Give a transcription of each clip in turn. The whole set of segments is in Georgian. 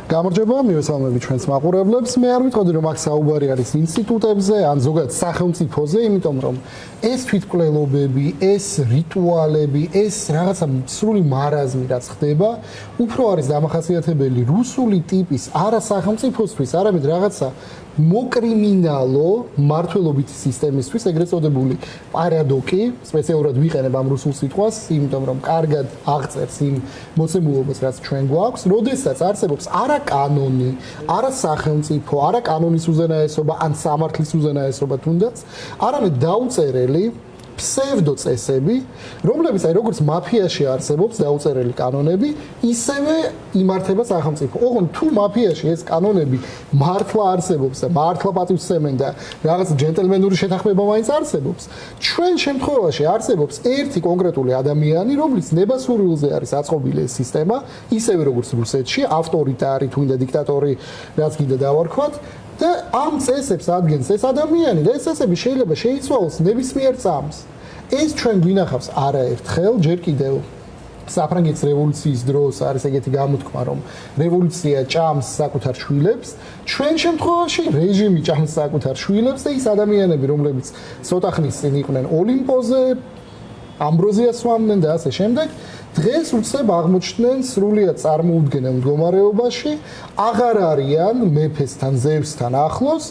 გამარჯობა, მივესალმები ჩვენს მაყურებლებს. მე არ ვიტყოდი რომ აქ საუბარი არის ინსტიტუტებზე, ან ზოგადად სახელმწიფოზე, იმიტომ რომ ეს თვითმკვლელობები, ეს რიტუალები, ეს რაღაცა სრული მარაზმი რაც ხდება, უფრო არის დამახასიათებელი რუსული ტიპის არა სახელმწიფოსთვის, არამედ რაღაცა მოკრიმინალო მართლობითი სისტემისთვის, ეგრეთ წოდებული პარადოკი, სპეციალურად ვიყენებ ამ რუსულ სიტყვას, იმიტომ რომ კარგად აღწერს იმ მოცემულობას, რაც ჩვენ გვაქვს, როდესაც არსებობს არა კანონი, არა სახელმწიფო, არა კანონის უზენაესობა, ან სამართლის უზენაესობა თუნდაც, არამედ დაუწერელი ფსევდო წესები, რომლებიც აი როგორც მაფიაში არსებობს დაუწერელი კანონები, ისევე იმართება სახელმწიფო. ოღონდ თუ მაფიაში ეს კანონები მართლა არსებობს და მართლა პატივსცემენ და რაღაც ჯენტელმენური შეთანხმება მაინც არსებობს, ჩვენ შემთხვევაში არსებობს ერთი კონკრეტული ადამიანი, რომლის ნებასურვილზე არის აწყობილი ეს სისტემა, ისევე როგორც რუსეთში, ავტორიტარი თუ ინდა დიქტატორი, რაც კიდე დავარქვათ. და ამ წესებს ადგენს ეს ადამიანი და ეს წესები შეიძლება შეიცვალოს ნებისმიერ წამს. ეს ჩვენ გვინახავს არაერთხელ, ჯერ კიდევ საფრანგეთის რევოლუციის დროს არის ეგეთი გამოთქმა, რომ რევოლუცია ჭამს საკუთარ შვილებს, ჩვენ შემთხვევაში რეჟიმი ჭამს საკუთარ შვილებს და ის ადამიანები, რომლებიც ცოტა ხნის წინ იყვნენ ოლიმპოზე, ამბროზიას სვამდნენ და ასე შემდეგ, დღეს უცებ აღმოჩნდნენ სრულიად წარმოუდგენელ მდგომარეობაში, აღარ არიან მეფესთან, ზევსთან ახლოს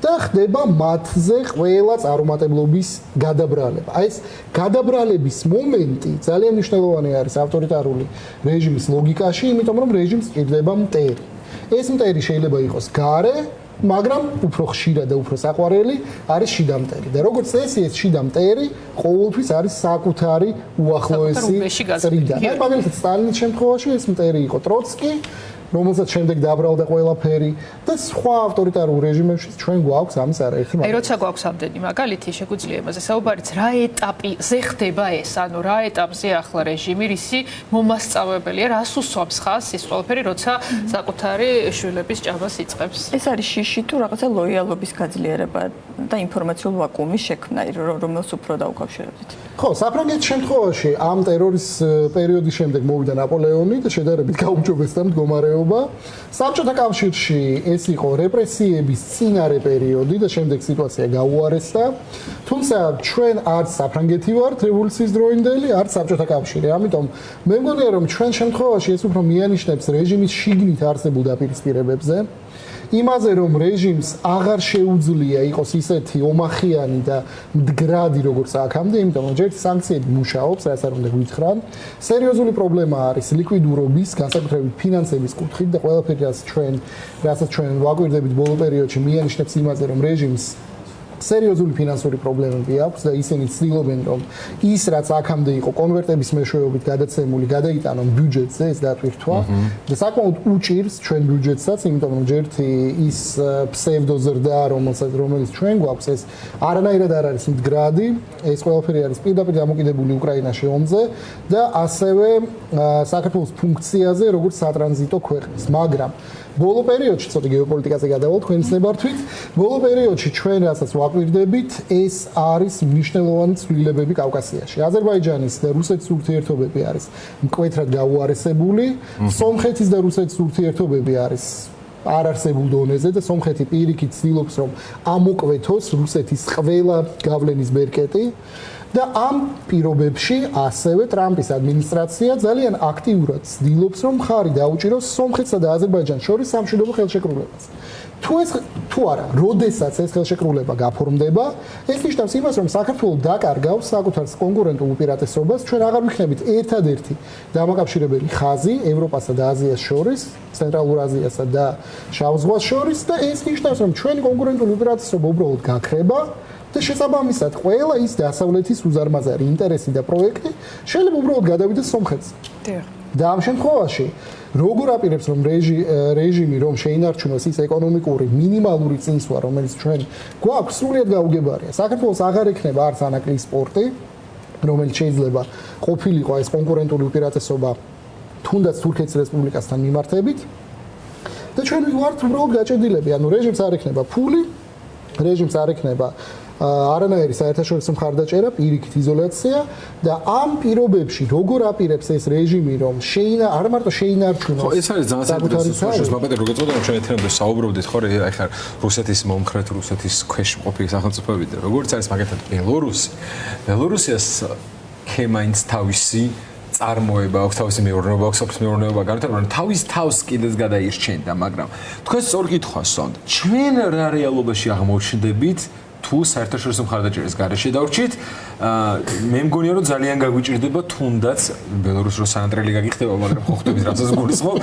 და ხდება მათზე ყველა წარუმატებლობის გადაბრალება. აი ეს გადაბრალების მომენტი ძალიან მნიშვნელოვანი არის ავტორიტარული რეჟიმის ლოგიკაში, იმიტომ რომ რეჟიმს ჭირდება მტერი. ეს მტერი შეიძლება იყოს გარე, მაგრამ უფრო ხშირად და უფრო საყვარელი არის შიდა მტერი. და როგორც წესი, ეს შიდა მტერი ყოველთვის არის საკუთარი უახლოესი წრიდან. აი მაგალითად სტალინის შემთხვევაში ეს მტერი იყო ტროცკი, რომელსაც შემდეგ დაბრალდა ყველაფერი და სხვა ავტორიტარულ რეჟიმებში ჩვენ გვაქვს ამის არაერთი მაგალითი. აი როცა გვაქვს ამდენი მაგალითი, შეგვიძლია იმაზე საუბარიც, რა ეტაპზე ხდება ეს, ანუ რა ეტაპზე ახლა რეჟიმი, რისი მომასწავებელია, რას უსვამს ხაზს ის ყველაფერი, როცა საკუთარი შვილების ჭამას იწყებს. ეს არის შიში თუ რაღაცა ლოიალობის გაძლიერება და ინფორმაციულ ვაკუუმის შექმნა, რომელს უფრო დაუკავშირებთ. ხო, საფრანგეთის შემთხვევაში ამ ტერორის პერიოდის შემდეგ მოვიდა ნაპოლეონი და შედარებით გაუმჯობესდა მდგომარეობა. საბჭოთა კავშირში ეს იყო რეპრესიების წინარე პერიოდი და შემდეგ სიტუაცია გაუარესდა. თუმცა ჩვენ არც საფრანგეთი ვართ რევოლუციის დროინდელი, არც საბჭოთა კავშირი. ამიტომ მე მგონია რომ ჩვენ შემთხვევაში ეს უფრო მიანიშნებს რეჟიმის შიგნით არსებულ დაპირისპირებებზე. იმაზე რომ რეჟიმს აღარ შეუძლია იყოს ისეთი ომახიანი და მდგრადი როგორც აქამდე, იმიტომ რომ ჯერ სანქციები მუშაობს, რაც არ უნდა გვითხრან. სერიოზული პრობლემა არის ლიკვიდურობის, განსაკუთრებით ფინანსების კუთხით და ყველაფერი რასაც ჩვენ ვაკვირდებით ბოლო პერიოდში მიანიშნებს იმაზე რომ რეჟიმს სერიოზული ფინანსური პრობლემები აქვს და ისინი ცდილობენ რომ ის რაც აქამდე იყო კონვერტების მეშვეობით გადაცემული გადაიტანონ ბიუჯეტზე ეს დატვირთვა და საკმაოდ უჭირს ჩვენ ბიუჯეტსაც, იმიტომ რომ ჯერთი ის ფსევდოზრდა რომელიც ჩვენ გვაქვს ეს არანაირად არ არის მდგრადი, ეს ყველაფერი არის პირდაპირ დამოკიდებული უკრაინაში ომზე და ასევე საქართველოს ფუნქციაზე როგორც სატრანზიტო ქვეყნის, მაგრამ ბოლო პერიოდში ცოტა გეოპოლიტიკაზე გადავალთ თქვენს ნებართვით. ბოლო პერიოდში ჩვენ რასაც ვაკვირდებით, ეს არის მნიშვნელოვანი ცვლილებები კავკასიაში. აზერბაიჯანის და რუსეთის ურთიერთობები არის მკვეთრად გაუარესებული. სომხეთის და რუსეთის ურთიერთობები არის არარსებულ დონეზე და სომხეთი პირიქით ცდილობს რომ ამოკვეთოს რუსეთის ყველა გავლენის ბერკეტი. და ამ პირობებში ასევე ტრამპის ადმინისტრაცია ძალიან აქტიურად ცდილობს რომ მხარი დაუჭიროს სომხეთსა და აზერბაიჯანს შორის სამშვიდობო ხელშეკრულებას. თუ არა, როდესაც ეს ხელშეკრულება გაფორმდება, ეს ნიშნავს იმას, რომ საქართველო დაკარგავს საკუთარ კონკურენტულ უპირატესობას, ჩვენ აღარ ვიქნებით ერთადერთი დამაკავშირებელი ხაზი ევროპასა და აზიას შორის, ცენტრალურ აზიასა და შავ ზღვას შორის და ეს ნიშნავს, რომ ჩვენი კონკურენტული უპირატესობა უბრალოდ გაქრება. და შესაბამისად ყველა ის დასავლეთის უზარმაზარი ინტერესი და პროექტი შეიძლება უბრალოდ გადავიდეს სომხეთზე. და ამ შემთხვევაში როგორ აპირებს რომ რეჟიმი რომ შეინარჩუნოს ის ეკონომიკური მინიმალური წინსვლა, რომელიც ჩვენ გვაქვს, სრულიად გაუგებარია. საქართველოს აღარ ექნება არც ანაკლის სპორტი, რომელიც შეიძლება ყოფილიყო ეს კონკურენტული უპირატესობა თუნდაც თურქეთის რესპუბლიკასთან მიმართებით. და ჩვენ ვართ უბრალოდ გაჭედილები, ანუ რეჟიმს არ ექნება ფული, რეჟიმს არ ექნება არანაირი საერთაშორისო მხარდაჭერა, პირიქით იზოლაცია და ამ პირობებში როგორ აპირებს ეს რეჟიმი რომ არა მარტო შეინარჩუნოს. ეს არის ძალიან საინტერესო მაგალითად როგორ წოდა რომ ჩვენ ეთერამდე საუბრობდით ხო ახლა რუსეთის მომხრეთ რუსეთის ქვეშ მყოფი სახელმწიფოები და როგორც არის მაგალითად ბელორუსიას ქემაინც თავისი წარმოება აქვს თავისი მეურნეობა აქვს სოფლის მეურნეობა განვითარება თავის თავს კიდეც გადაირჩენდა მაგრამ თქვენ სწორ კითხვას ვსვამთ ჩვენ რა რეალობაში აღმოჩნდებით თუ საერთაშორისო მხარდაჭერის გარეშე დავრჩით მე მგონია რომ ძალიან გაგვიჭირდება თუნდაც ბელორუსი რო სანატრელი გაგიხდება მაგრამ ხო ხვდებით რასაც გულისხმობ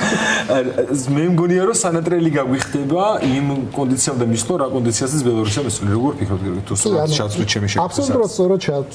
მე მგონია რომ სანატრელი გაგვიხდება იმ კონდიციამდე მისვლა რა კონდიციაზეც ბელორუსია მისვლა როგორ ფიქრობთ თუ შევწყვით ჩემი შეფასება აბსოლუტურად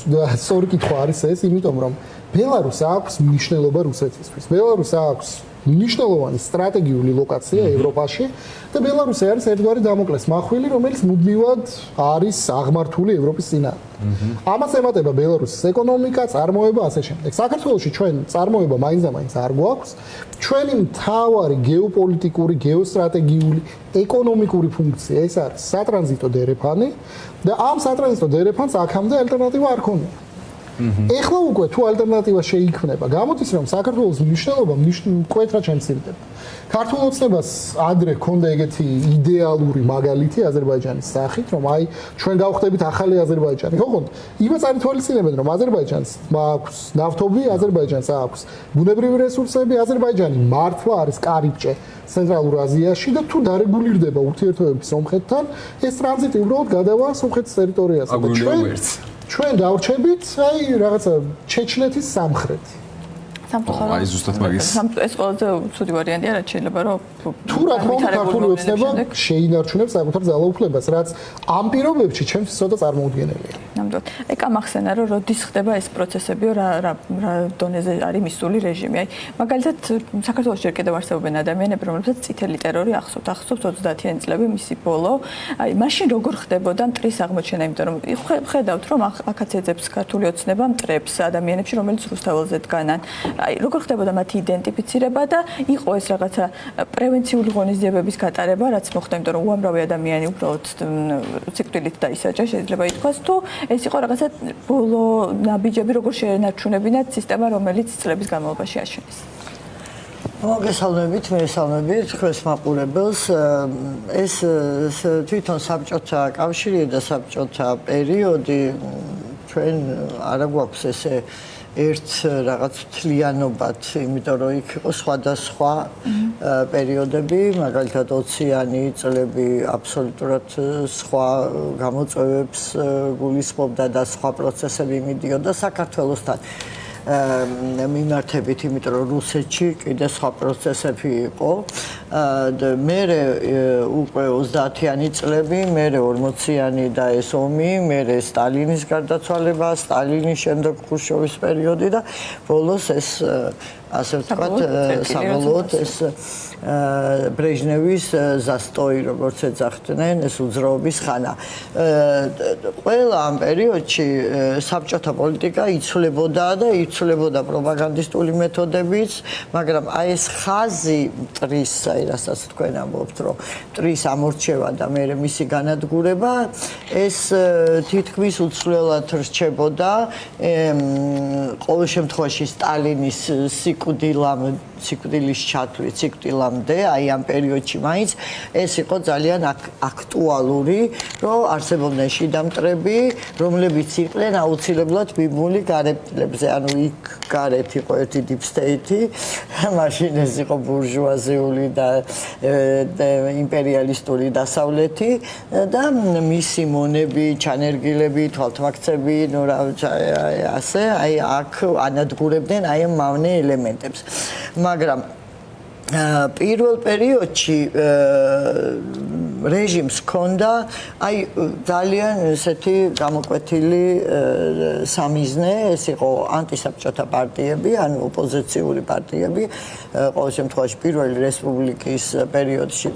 სწორი კითხვა არის ეს იმიტომ რომ ბელარუსს აქვს მნიშვნელობა რუსეთისთვის ბელარუსს აქვს მნიშვნელოვანი სტრატეგიული ლოკაცია ევროპაში და ბელარუსი არის ერთგვარი დამოკლეს მახვილი რომელიც მუდმივად არის აღმართული ევროპის წინააღმდეგ ამას ემატება ბელარუსის ეკონომიკა წარმოება ასე შემდეგ საქართველოში ჩვენ წარმოება მაინც არ გვაქვს ჩვენი მთავარი გეოპოლიტიკური გეოსტრატეგიული ეკონომიკური ფუნქცია ეს არის სატრანზიტო დერეფანი და ამ სატრანზიტო დერეფანს აქამდე ალტერნატივა არ ქონია ეხლა უკვე თუ ალტერნატივა შეიქმნება, გამოდის რომ საქართველოს მნიშვნელობა მკვეთრად შემცირდება. ქართულ ოცნებას ადრე ჰქონდა ეგეთი იდეალური მაგალითი აზერბაიჯანის სახით, რომ აი ჩვენ გავხდებით ახალი აზერბაიჯანი. ხო ხომ? იმას არ ითვალისწინებენ, რომ აზერბაიჯანს აქვს ნავთობი, აზერბაიჯანს აქვს ბუნებრივი რესურსები, აზერბაიჯანი მართლა არის კარიბჭე ცენტრალურ აზიაში და თუ დარეგულირდება ურთიერთობები სომხეთთან, ეს ტრანზიტი უბრალოდ გადავა სომხეთის ტერიტორიაზე და ჩვენ დავრჩებით აი რაღაცა ჩეჩნეთის სამხრეთი. აი ზუსტად მაგის. ეს ყველაზე ცუდი ვარიანტია, რაც შეიძლება რომ თუ რა თქმა უნდა ქართული ოცნება შეინარჩუნებს საკუთარ ძალაუფლებას, რაც ამ პირობებში ჩემთვის ცოტა წარმოუდგენელია. ნამდვილად. ეკა მახსენა რომ როდის ხდება ეს პროცესები, რა დონეზე არის მისული რეჟიმი. აი მაგალითად საქართველოს ჯერ კიდევ არსებობენ ადამიანები, რომლებსაც წითელი ტერორი ახსოვთ 30-იანი წლები მისი ბოლო. აი მაშინ როგორ ხდებოდა მტრის აღმოჩენა, იმიტომ რომ ხედავთ რომ აქაც ეძებს ქართული ოცნება მტრებს ადამიანებში, რომელიც რუსთაველზე დგანან. აი როგორ ხდებოდა მათი იდენტიფიცირება და იყო ეს რაღაცა პრევენციული ღონისძიებების გატარება, რაც მოხდა, იმიტომ რომ უამრავი ადამიანი უბრალოდ სიკვდილით დაისაჯა, შეიძლება ითქვას, თუ ეს იყო რაღაცა ბოლო ნაბიჯები, როგორ შეენარჩუნებინათ სისტემა, რომელიც წლების განმავლობაში აშენეს. მოგესალმებით, მესალმებით თქვენს მაყურებელს. ეს თვითონ საბჭოთა კავშირი და საბჭოთა პერიოდი ჩვენ არა გვაქვს ესე ერთ რაღაც თლიანობად, იმიტომ რომ იქ იყო სხვადასხვა პერიოდები, მაგალითად 20-იანი წლები აბსოლუტურად სხვა გამოწვევებს გულისხმობდა და სხვა პროცესები მიდიოდა საქართველოსთან. მიმართებით, იმიტომ რომ რუსეთში კიდე სხვა პროცესები იყო. მერე უკვე 30-იანი წლები, მერე 40-იანი და ეს ომი, მერე სტალინის გარდაცვალება, სტალინის შემდეგ ხუშოვის პერიოდი და ბოლოს ეს ასე ვთქვათ, საბოლოოდ ეს ბრეჟნევის ზასტოი, როგორც ეძახდნენ, ეს უძრაობის ხანა. ყველა ამ პერიოდში საბჭოთა პოლიტიკა იცვლებოდა და იცვლებოდა პროპაგანდისტული მეთოდებიც, მაგრამ აი ეს ხაზი მტრის, აი რასაც თქვენ ამბობთ, რომ მტრის ამორჩევა და მერე მისი განადგურება, ეს თითქმის უცვლელად რჩებოდა ყოველ შემთხვევაში სტალინის სიკვდილის ჩათვლით, სიკვდილამდე, აი ამ პერიოდში მაინც ეს იყო ძალიან აქტუალური, რომ არსებობდნენ შიდა მტრები, რომლებიც იყვნენ აუცილებლად ბიბული გარეთლებზე, ანუ იქ გარეთ იყო ერთი deep state-ი, მაშინ ეს იყო ბურჟუაზიული და იმპერიალისტური დასავლეთი და მისი მონები, ჩანერგილები, თვალთმაქცები, ნუ რა ასე, აი აქ ანადგურებდნენ აი ამ მავნე ელემენტებს. მაგრამ პირველ პერიოდში რეჟიმს ჰქონდა აი ძალიან ესეთი გამოკვეთილი სამიზნე, ეს იყო ანტისაბჭოთა პარტიები, ანუ ოპოზიციური პარტიები, ყოველ შემთხვევაში პირველი რესპუბლიკის პერიოდში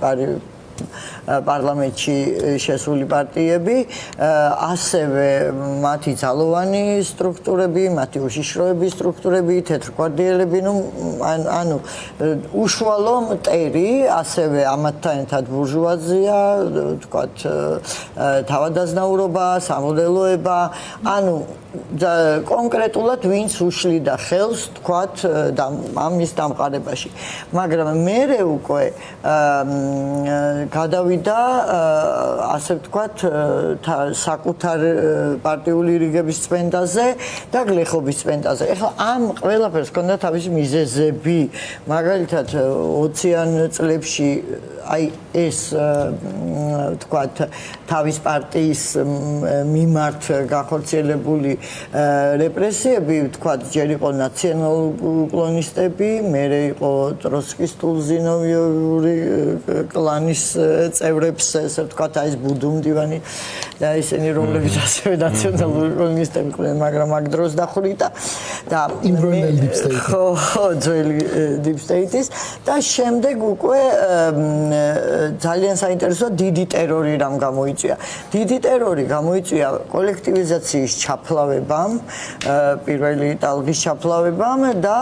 პარლამენტში შესული პარტიები, ასევე მათი ძალოვანი სტრუქტურები, მათი უშიშროების სტრუქტურები, თეთრგვარდიელები, ანუ უშუალო მტერი, ასევე ამათთან ერთად ბურჟუაზია, თქვათ, თავადაზნაურობა, სამოდელოება, ანუ კონკრეტულად ვინც უშლიდა ხელს, თქვათ, ამის დამყარებაში. მაგრამ მერე უკვე გადავიდა, ასე ვთქვათ, საკუთარ პარტიული რიგების წმენდაზე და გლეხობის წმენდაზე. ეხლა ამ ყველაფერს ჰქონდა თავისი მიზეზები, მაგალითად 20-იან წლებში აი ეს ვთქვათ, თავის პარტიის მიმართ განხორციელებული რეპრესიები, ვთქვათ, ჯერ იყო ნაციონალ-უკლონისტები, მერე იყო ტროცკისტულ-ზინოვიური კლანის წევრებს, ესე ვთქვათ, აი ეს ბუდუმდივანი და ისინი, რომლებიც ასევე ნაციონალ-უკლონისტები იყვნენ, მაგრამ აქ დროს დახვრიტა და იმბრონელი deep state. ხო, ძველი deep state-ის და შემდეგ უკვე ძალიან საინტერესოა დიდი ტერორი რამ გამოიწვია. დიდი ტერორი გამოიწვია კოლექტივიზაციის ჩაფლავებამ, პირველი ტალღის ჩაფლავებამ და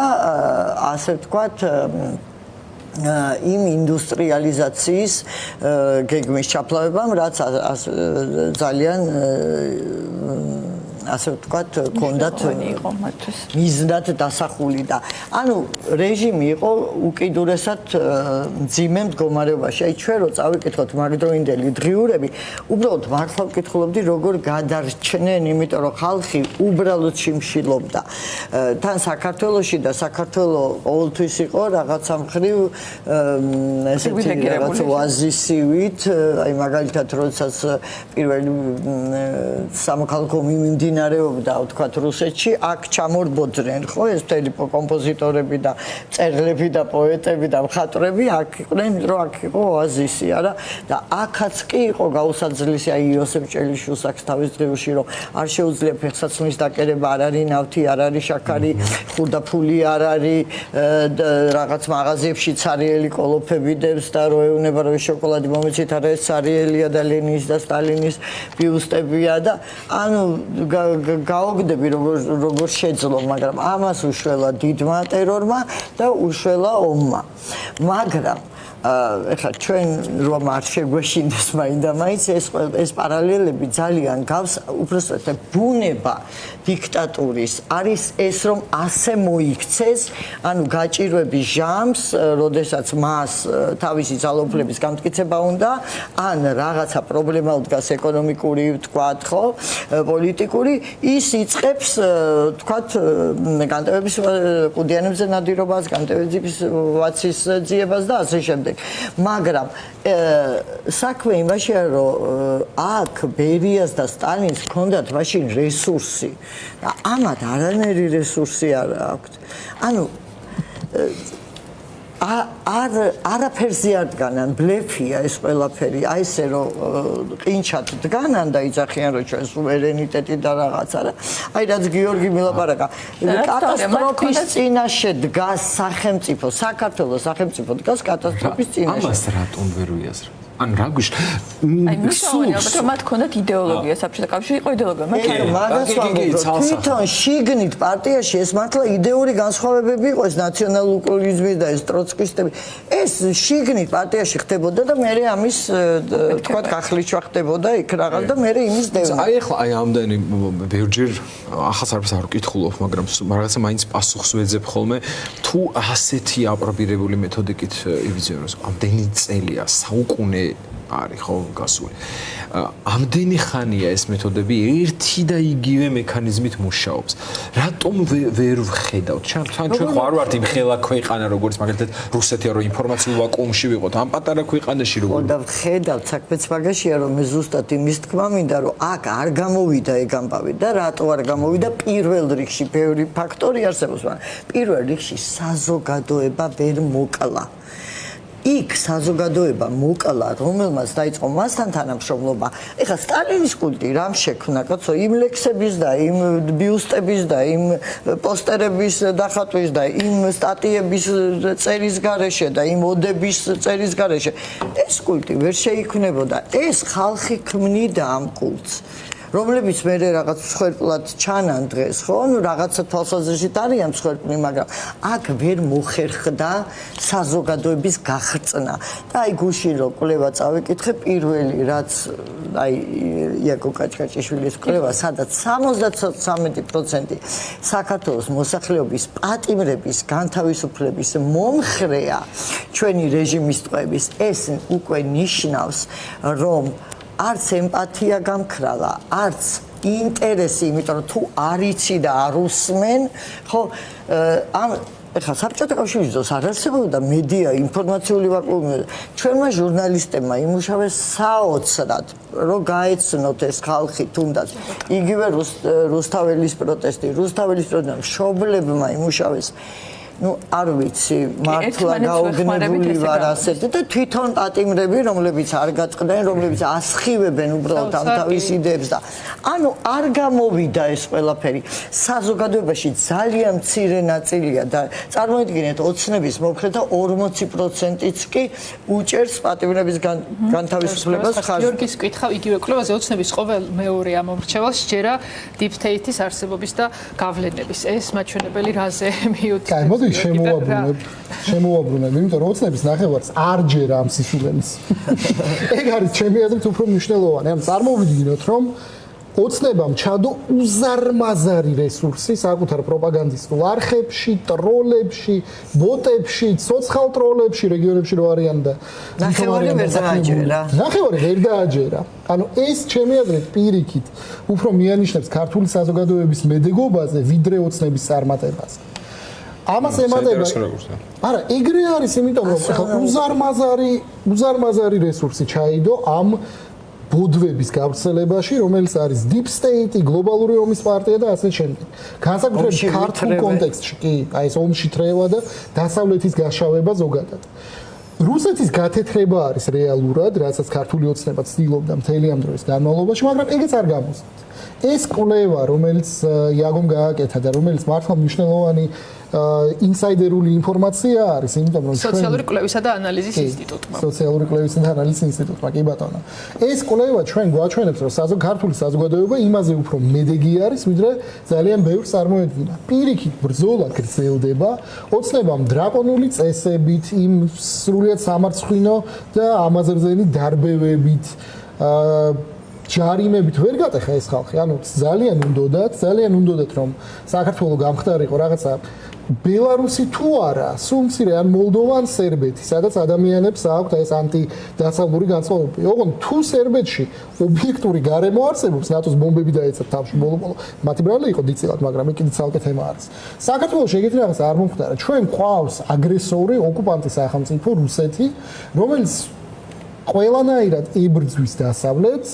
ასე ვთქვათ იმ ინდუსტრიალიზაციის გეგმის ჩაფლავებამ, რაც ძალიან ასე ვთქვათ, კონდათ მიზნად დასახული და ანუ რეჟიმი იყო უკიდურესად მძიმე მდგომარეობაში. აი ჩვენ რო წავიკითხოთ მაგდროინდელი დღიურები, უბრალოდ მართლა ვკითხულობდი როგორ გადარჩნენ, იმიტომ რომ ხალხი უბრალოდ შიმშილობდა. თან საქართველოში და საქართველო ყოველთვის იყო რაღაცა მხრივ ესეთი რაღაც ოაზისივით, აი მაგალითად როდესაც პირველი სამოქალაქო მიმდინარეობდა, ვთქვათ, რუსეთში, აქ ჩამორბოდნენ, ხო, ეს მთელი კომპოზიტორები და მწერლები და პოეტები და მხატვრები, აქ იყვნენ, რომ აქ იყო ოაზისი, არა? და აქაც კი იყო გაუსაძლისი, აი იოსებ ჭელიშვილი აქვს თავის დღეებში, რომ არ შეუძლია ფეხსაცმლის დაკერება, არ არის ნავთი, არ არის შაქარი, ხურდაფული არ არის, რაღაც მაღაზიებში ცარიელი კოლოფები დევს და რო ეუბნება, რომ შოკოლადი მომეცით, არა ეს ცარიელია და ლენის და სტალინის ბიუსტებია და ანუ გაოგდები როგორ შეძლო, მაგრამ ამას უშველა დიდმა ტერორმა და უშველა ომმა. მაგრამ ეხლა ჩვენ რომ არ შეგვეშინდეს მაინდა-მაინც ეს პარალელები ძალიან გავს, უბრალოდ ბუნება დიქტატურის არის ეს, რომ ასე მოიქცეს, ანუ გაჭირვების ჟამს, როდესაც მას თავისი ძალაუფლების გამტკიცება უნდა, ან რაღაცა პრობლემა უდგას ეკონომიკური, ვთქვათ, ხო, პოლიტიკური, ის იწყებს, ვთქვათ, განტევების ყუდიანებზე ნადირობას, განტევების ვაცის ძიებას და ასე შემდეგ. მაგრამ საქმე იმაშია, რომ აქ ბერიას და სტალინს ჰქონდათ მაშინ რესურსი და ამათ არანაირი რესურსი არ აქვთ. ანუ არაფერზე არ დგანან, ბლეფია ეს ყველაფერი, აი ესე რომ ყინჩად დგანან და იძახიან, რომ ჩვენ სუვერენიტეტი და რაღაცა რა. აი რაც გიორგი მილაპარაკა, კატასტროფის წინაშე დგას სახელმწიფო, საქართველოს სახელმწიფო დგას კატასტროფის წინაშე. ამას რატომ ვერ ვიაზრებ? ან რა გვიშ აი მისავნია, რომ მათ ქონდათ იდეოლოგია, საბჭოთა კავშირი იყო იდეოლოგია, მათ მაგას ვამბობ, თვითონ შიგნით პარტიაში ეს მართლა იდეური განსხვავებები იყო, ეს ნაციონალ-უკლონიზმი და ეს ტროცკისტები, ეს შიგნით პარტიაში ხდებოდა და მე ამის თქვათ გახლიჩვა ხდებოდა იქ რაღაც და მე იმის დევნა. აი ახლა აი ამდენი ბევრჯერ ახალ სარფს არ ვკითხულობ, მაგრამ რაღაცა მაინც პასუხს ვეძებ ხოლმე, თუ ასეთი აპრობირებული მეთოდიკით ივიძიოს, ამდენი წელია, საუკუნე არის ხო გასული. ამდენი ხანია ეს მეთოდები ერთი და იგივე მექანიზმით მუშაობს. რატომ ვერ ვხედავთ? ჩვენ ხო არ ვართ იმ ხელა ქვეყანა, როგორც მაგალითად რუსეთი, რომ ინფორმაციულ ვაკუუმში ვიყოთ, ამ პატარა ქვეყანაში როგორ და ვხედავთ, საქმეც მაგაშია, რომ მე ზუსტად იმის თქმა მინდა, რომ აქ არ გამოვიდა ეგ ამბავი და რატო არ გამოვიდა პირველ რიგში ბევრი ფაქტორი არსებობს, მაგრამ პირველ რიგში საზოგადოება ვერ მოკლა. იქ საზოგადოება მოკლა, რომელმაც დაიწყო მასთან თანამშრომლობა. ეხლა სტალინის კულტი რამ შექმნა, კაცო, იმ ლექსების და იმ ბიუსტების და იმ პოსტერების დახატვის და იმ სტატიების წერის გარეშე და იმ ოდების წერის გარეშე ეს კულტი ვერ შეიქმნებოდა. ეს ხალხი ქმნიდა ამ კულტს. რომლებიც მე რაღაც მსხვერპლად ჩანან დღეს, ხო? ნუ რაღაცა თვალსაზრისით არიან მსხვერპლი, მაგრამ აქ ვერ მოხერხდა საზოგადოების გახრწნა. და აი გუშინ რო კვლევა წავიკითხე, პირველი რაც აი იაკობ კაჭკაჭიშვილის კვლევა, სადაც 73% საქართველოს მოსახლეობის პატიმრების, განთავისუფლების მომხრეა ჩვენი რეჟიმის ტყვეების, ეს უკვე ნიშნავს, რომ არც ემპათია გამქრალა, არც ინტერესი, იმიტომ რომ თუ არ იცი და არ უსმენ, ხო, ამ ეხლა საბჭოთა კავშირის დროს არ არსებობდა მედია, ინფორმაციული ვაკუუმი. ჩვენმა ჟურნალისტებმა იმუშავეს საოცრად, რომ გაეცნოთ ეს ხალხი თუნდაც. იგივე რუსთაველის პროტესტი, მშობლებმა იმუშავეს. ну არ ვიცი მართლა გაოგნებული ვარ ასეთი და თვითონ პატიმრები რომლებიც არ გაწყდნენ რომლებიც ასხივებენ უბრალოდ ამ თავის იდეებს და ანუ არ გამოვიდა ეს ყველაფერი საზოგადოებაში ძალიან მცირე ნაწილია და წარმოიდგინეთ ოცნების მომხრეთა 40%-იც კი უჭერს პატიმრების განთავისუფლებას ხარჯს. გიორგის კითხავ იგივე კვლევაზე ოცნების ყოველ მეორე ამომრჩევას შეერა deep state-ის არსებობის და გავლენების ეს მაჩვენებელი რაზე მიუთითებს შემოვაბრუნებ, იმიტომ რომ ოცნების ნახევარს არ ჯერა ამ სისულელს. ეგ არის ჩემი აზრით უფრო მნიშვნელოვანი. ან წარმოვიდგინოთ, რომ ოცნებამ ჩადო უზარმაზარი რესურსი საკუთარ პროპაგანდისტულ არხებში, ტროლებში, ბოტებში, სოციალ ტროლებში, რეგიონებში რო არიან და ნახევარი ვერ დააჯერა. ნახევარი ვერ დააჯერა. ანუ ეს ჩემი აზრით პირიქით უფრო მიანიშნებს ქართული საზოგადოების მედეგობაზე, ვიდრე ოცნების წარმატებაზე. ამას ემატება. არა, ეგრე არის, იმიტომ რომ უზარმაზარი რესურსი ჩაიდო ამ ბოდვების გავრცელებაში, რომელიც არის deep state, გლობალური ომის პარტია და ასე შემდეგ. განსაკუთრებით ქართულ კონტექსტში, კი, აი ეს ომში თრევა და დასავლეთის გაშავება ზოგადად. რუსეთის გათეთრება არის რეალურად, რასაც ქართული ოცნება ცდილობდა მთელი ამ დროის განმავლობაში, მაგრამ ეგეც არ გამოსცემს. ეს კვლევა, რომელიც იაგომ გააკეთა და რომელიც მართლა მნიშვნელოვანი ინსაიდერული ინფორმაცია არის, იმიტომ რომ სოციალური კვლევისა და ანალიზის ინსტიტუტმა. სოციალური კვლევისა და ანალიზის ინსტიტუტმა, კი ბატონო. ეს კვლევა ჩვენ გვაჩვენებს, რომ ქართული საზოგადოება იმაზე უფრო მედეგი არის, ვიდრე ძალიან ბევრს წარმოედგინა. პირიქით ბრძოლა გრძელდება, ოცნებამ დრაკონული წესებით, იმ სრულიად სამარცხვინო და ამაზრზენი დარბევებით ჯარიმებით ვერ გატეხა ეს ხალხი. ანუ ძალიან უნდოდათ, რომ საქართველოს გამხდარიყო რაღაცა ბელარუსი თუ არა, სულ მცირე ან მოლდოვა ან სერბეთი, სადაც ადამიანებს აქვთ ეს ანტიდასავლური განწყობები. ოღონდ თუ სერბეთში ობიექტური გარემო არსებობს, ნატოს ბომბები დაეცათ თავში ბოლო-ბოლო, მათი ბრალი იყო დიწილად, მაგრამ ეგ კიდე ცალკე თემა არის. საქართველოს ეგეთი რაღაც არ მომხდარა. ჩვენ გვყავს აგრესორი, ოკუპანტი სახელმწიფო რუსეთი, რომელიც ყველანაირად ებრძვის დასავლეთს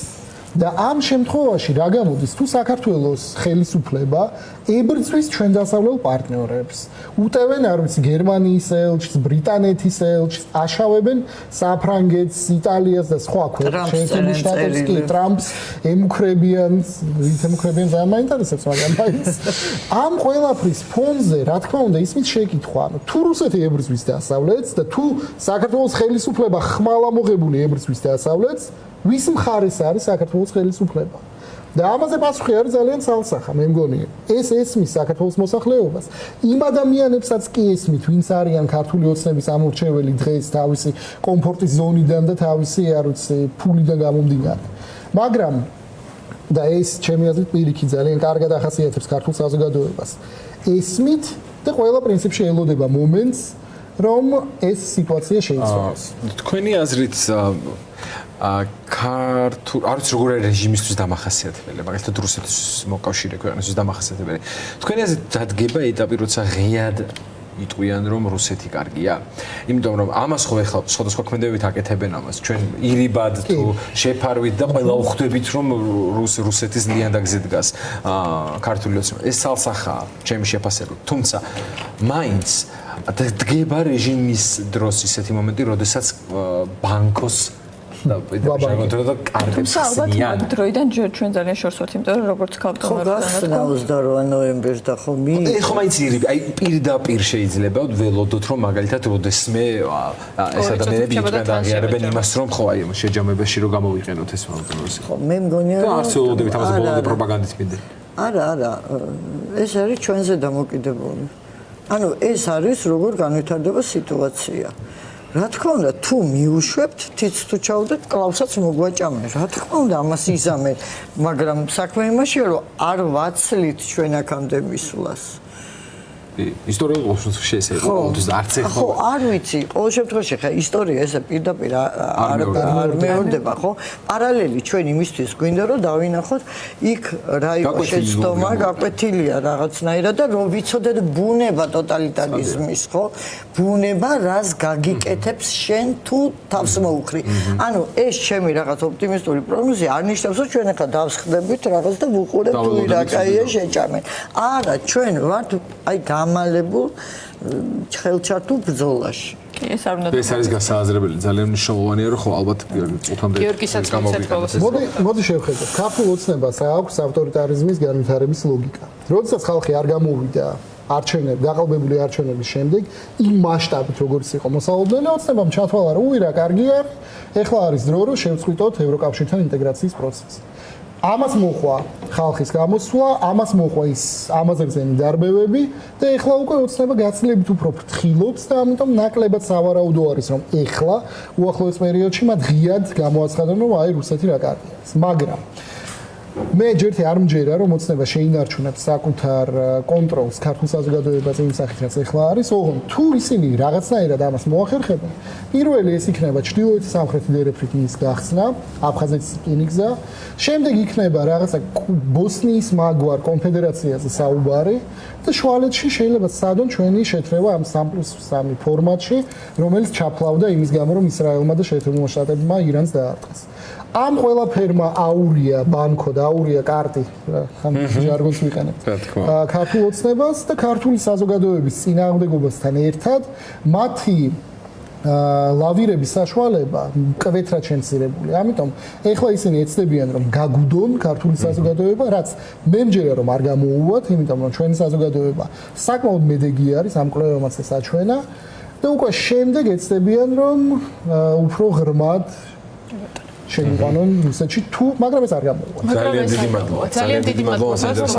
და ამ შემთხვევაში რა გამოდის თუ საქართველოს ხელისუფლება ებრძვის ჩვენ დასავლელ პარტნიორებს უტევენ არ ვიცი გერმანიის ელჩს ბრიტანეთის ელჩს აშავებენ საფრანგეთს იტალიას და სხვა ქვეყნებს შტატებს კი ტრამპს ემუქრებიან ძალიან მაინტერესებს მაგრამ ამ ყველაფრის ფონზე რა თქმა უნდა ისმის შეკითხვა ანუ თუ რუსეთი ებრძვის დასავლეთს და თუ საქართველოს ხელისუფლება ხმალამოღებული ებრძვის დასავლეთს ვის მხარეს არის საქართველოს ხელისუფლება და ამაზე პასუხი არის ძალიან ცალსახა მე მგონი ეს ესმის საქართველოს მოსახლეობას იმ ადამიანებსაც კი ესმით ვინც არიან ქართული ოცნების ამორჩეველი დღეს თავისი კომფორტის ზონიდან და თავისი არ ვიცი ფულიდან გამომდინარე მაგრამ და ეს ჩემი აზრით პირიქით ძალიან კარგად ახასიათებს ქართულ საზოგადოებას ესმით და ყველა პრინციპში ელოდება მომენტს რომ ეს სიტუაცია შეიცვალოს თქვენი აზრით ქართულ არც როგორი რეჟიმისთვის დამახასიათებელი, მაგალითად რუსეთის მოკავშირე ქვეყნისთვის დამახასიათებელი. თქვენი აზრით დადგება ეტაპი, როცა ღიად იტყვიან რომ რუსეთი კარგია. იმიტომ რომ ამას ხო ეხლა სხვადასხვა ქმედებებით აკეთებენ ამას. ჩვენ ირიბად თუ შეფარვით და ყველა უხვდებით რომ რუსეთის ლიანდაგზე დგას ქართული ოცნება. ეს ცალსახაა ჩემი შეფასებით. თუმცა მაინც დგება რეჟიმის დროს ისეთი მომენტი, როდესაც ბანკოს და შეიძლება კარგებს ხსნიან. დროიდან ჩვენ ძალიან შორს ვართ, იმიტომ რომ როგორც ქალბატონი 28 ნოემბერს და ხო ხო მაინც აი პირდაპირ შეიძლება ველოდოთ რომ მაგალითად როდესმე ეს ადამიანები იყვნენ და აღიარებენ იმას რომ ხო აი შეჯამებაში რომ გამოვიყენოთ ეს მომენტი. ხო მე მგონია და არც ველოდებით ამაზე ბოლომდე პროპაგანდით მინდა. არა ეს არის ჩვენზე დამოკიდებული. ანუ ეს არის როგორ განვითარდება სიტუაცია. რა თქმა უნდა, თუ მიუშვებთ, თიც თუ ჩავდეთ, კლავსაც მოგვაჭამენ. რა თქმა უნდა, ამას იზამენ, მაგრამ საქმე იმაშია, რომ არ ვაცლით ჩვენ აქამდე მისვლას. ისტორიულ ოფისში შეიძლება ყოველთვის არც ეხლა ხო, არ ვიცი, ყოველ შემთხვევაში ხა ისტორია ესე პირდაპირ არ მეორდება, ხო? პარალელი ჩვენ იმისთვის გვინდა რომ დავინახოთ იქ რა იყო შეცდომა, გაკვეთილია რაღაცნაირად და რომ ვიცოდეთ ბუნება ტოტალიტარიზმის, ხო? ბუნება რას გაგიკეთებს შენ თუ თავს მოუხრი. ანუ ეს ჩემი რაღაც ოპტიმისტური პროგნოზი არ ნიშნავს რომ ჩვენ ახლა დავსხდებით რაღაც და ვუყურებთ თუ ირაკაია შეჭამენ. არა, ჩვენ ვართ აი მალებულ ხელჩართულ ბრძოლაში. ეს არ უნდა ეს არის გასააზრებელი ძალიან მნიშვნელოვანია რომ ხო ალბათ წუთამდე გამოვიყენოთ. მოდი შევხედოთ. ქართულ ოცნებას აქვს ავტორიტარიზმის განვითარების ლოგიკა. როდესაც ხალხი არ გამოვიდა გაყალბებული არჩევნების შემდეგ იმ მასშტაბით როგორც იყო მოსალოდნელი ოცნებამ ჩათვალა რომ უირა კარგია, ეხლა არის დრო რომ შევწყვიტოთ ევროკავშირთან ინტეგრაციის პროცესი. ამას მოხვა ხალხის გამოსვლა, ამას მოხვა ის ამაზე ძენი დარბევები და ეხლა უკვე ოცნება გაცილებით უფრო ფრთხილობს და ამიტომ ნაკლებად სავარაუდო არის რომ ეხლა უახლოეს პერიოდში მათ ღიად გამოაცხადონ რომ აი რუსეთი რა კარგია. მაგრამ მე ჯერთი არ მჯერა რომ ოცნება შეინარჩუნებს საკუთარ კონტროლს ქართულ საზოგადოებაზე იმ სახით რაც ეხლა არის, ოღონდ თუ ისინი რაღაცნაირად ამას მოახერხებენ, პირველი ეს იქნება ჩრდილოეთი სამხრეთი დერეფრიტის გახსნა, აფხაზეთის რკინიგზა, შემდეგ იქნება რაღაცა ბოსნიის მაგვარ კონფედერაციაზე საუბარი და შუალედში შეიძლება სადონ ჩვენი შეთრევა ამ 3+3 ფორმატში, რომელიც ჩაფლავდა იმის გამო რომ ისრაელმა და შეერთებულმა შტატებმა ირანს დაარტყეს. ამ ყველაფერმა აურია ბანკო და აურია კარტი, ხან ჟარგონს ვიყენებ. ქართულ ოცნებას და ქართული საზოგადოების წინააღმდეგობასთან ერთად მათი ლავირების საშუალება მკვეთრად შემცირებული. ამიტომ ეხლა ისინი ეცდებიან რომ გაგუდონ ქართული საზოგადოება, რაც მე მჯერა რომ არ გამოუვათ, იმიტომ რომ ჩვენი საზოგადოება საკმაოდ მედეგი არის ამ კვლევებმაც ეს აჩვენა და უკვე შემდეგ ეცდებიან რომ უფრო ღრმად შემიყვანონ რუსეთში თუ მაგრამ ეს არ გამოუვათ. ძალიან დიდი მადლობა.